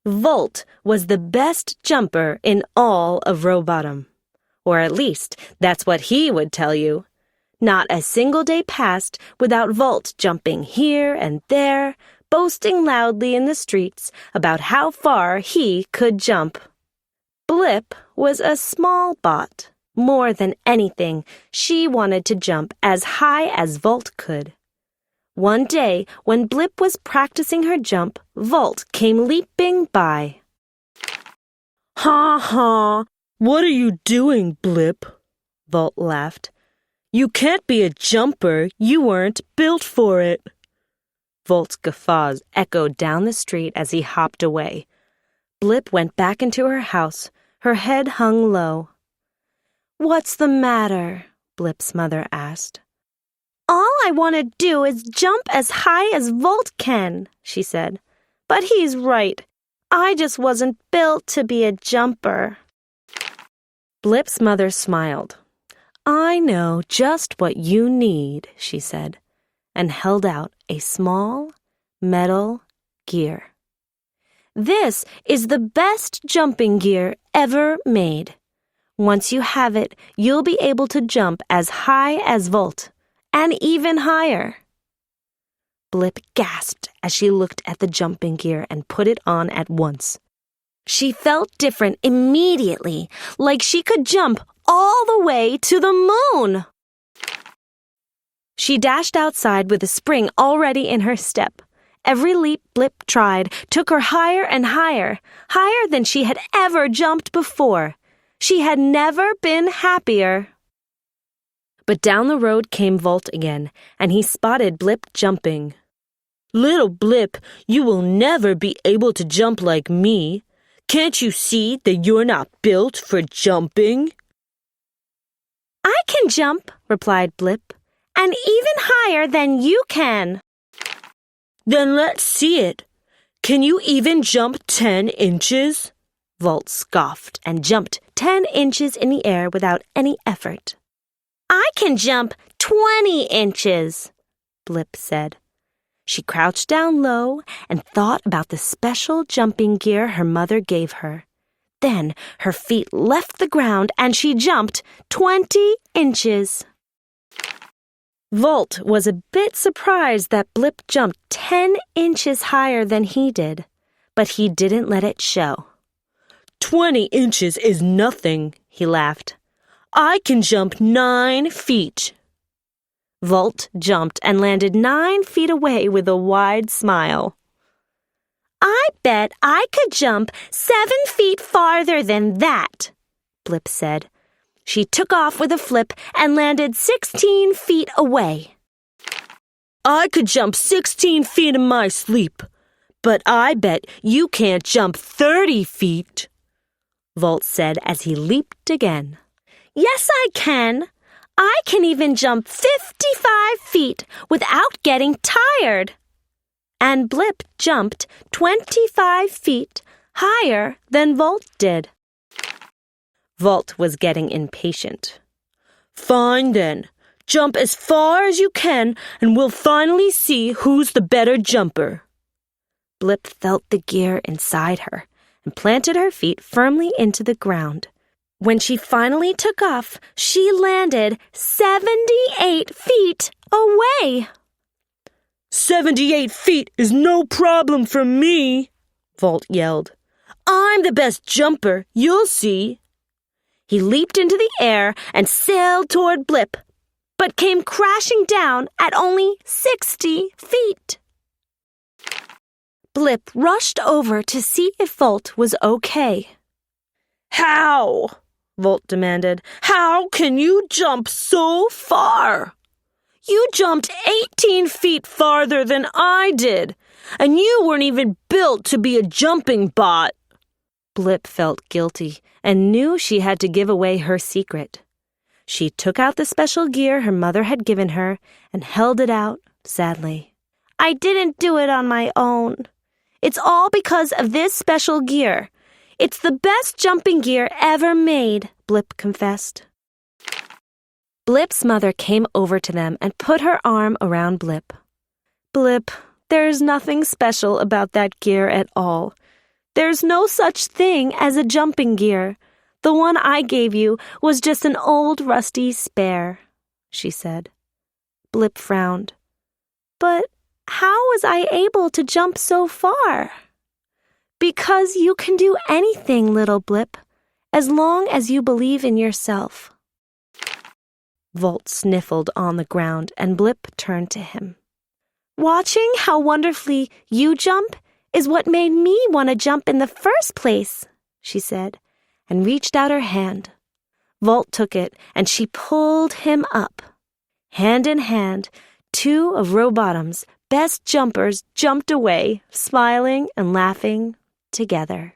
Volt was the best jumper in all of Rowbottom. Or at least, that's what he would tell you. Not a single day passed without Volt jumping here and there, boasting loudly in the streets about how far he could jump. Blip was a small bot. More than anything, she wanted to jump as high as Volt could. One day, when Blip was practicing her jump, Volt came leaping by. "Ha ha! What are you doing, Blip?" Volt laughed. "You can't be a jumper. You weren't built for it." Volt's guffaws echoed down the street as he hopped away. Blip went back into her house, her head hung low. "What's the matter?" Blip's mother asked. "All I want to do is jump as high as Volt can," she said. "But he's right. I just wasn't built to be a jumper." Blip's mother smiled. "I know just what you need," she said, and held out a small metal gear. "This is the best jumping gear ever made. Once you have it, you'll be able to jump as high as Volt, and even higher." Blip gasped as she looked at the jumping gear and put it on at once. She felt different immediately, like she could jump all the way to the moon. She dashed outside with a spring already in her step. Every leap Blip tried took her higher and higher, higher than she had ever jumped before. She had never been happier. But down the road came Volt again, and he spotted Blip jumping. "Little Blip, you will never be able to jump like me. Can't you see that you're not built for jumping?" "I can jump," replied Blip, "and even higher than you can." "Then let's see it. Can you even jump 10 inches? Volt scoffed and jumped 10 inches in the air without any effort. "I can jump 20 inches, Blip said. She crouched down low and thought about the special jumping gear her mother gave her. Then her feet left the ground and she jumped 20 inches. Volt was a bit surprised that Blip jumped 10 inches higher than he did, but he didn't let it show. 20 inches is nothing, he laughed. I can jump 9 feet. Volt jumped and landed 9 feet away with a wide smile. "I bet I could jump 7 feet farther than that," Blip said. She took off with a flip and landed 16 feet away. "I could jump 16 feet in my sleep, but I bet you can't jump 30 feet, Volt said as he leaped again. "Yes, I can. I can even jump 55 feet without getting tired." And Blip jumped 25 feet higher than Volt did. Volt was getting impatient. "Fine then. Jump as far as you can and we'll finally see who's the better jumper." Blip felt the gear inside her and planted her feet firmly into the ground. When she finally took off, she landed 78 feet away. 78 feet is no problem for me, Volt yelled. "I'm the best jumper, you'll see." He leaped into the air and sailed toward Blip, but came crashing down at only 60 feet. Blip rushed over to see if Volt was okay. "How?" Volt demanded. "How can you jump so far? You jumped 18 feet farther than I did, and you weren't even built to be a jumping bot." Blip felt guilty and knew she had to give away her secret. She took out the special gear her mother had given her and held it out sadly. "I didn't do it on my own. It's all because of this special gear. It's the best jumping gear ever made," Blip confessed. Blip's mother came over to them and put her arm around Blip. "Blip, there's nothing special about that gear at all. There's no such thing as a jumping gear. The one I gave you was just an old rusty spare," she said. Blip frowned. "But how was I able to jump so far?" "Because you can do anything, little Blip, as long as you believe in yourself." Volt sniffled on the ground, and Blip turned to him. "Watching how wonderfully you jump is what made me want to jump in the first place," she said, and reached out her hand. Volt took it, and she pulled him up. Hand in hand, two of Rowbottom's best jumpers jumped away, smiling and laughing together.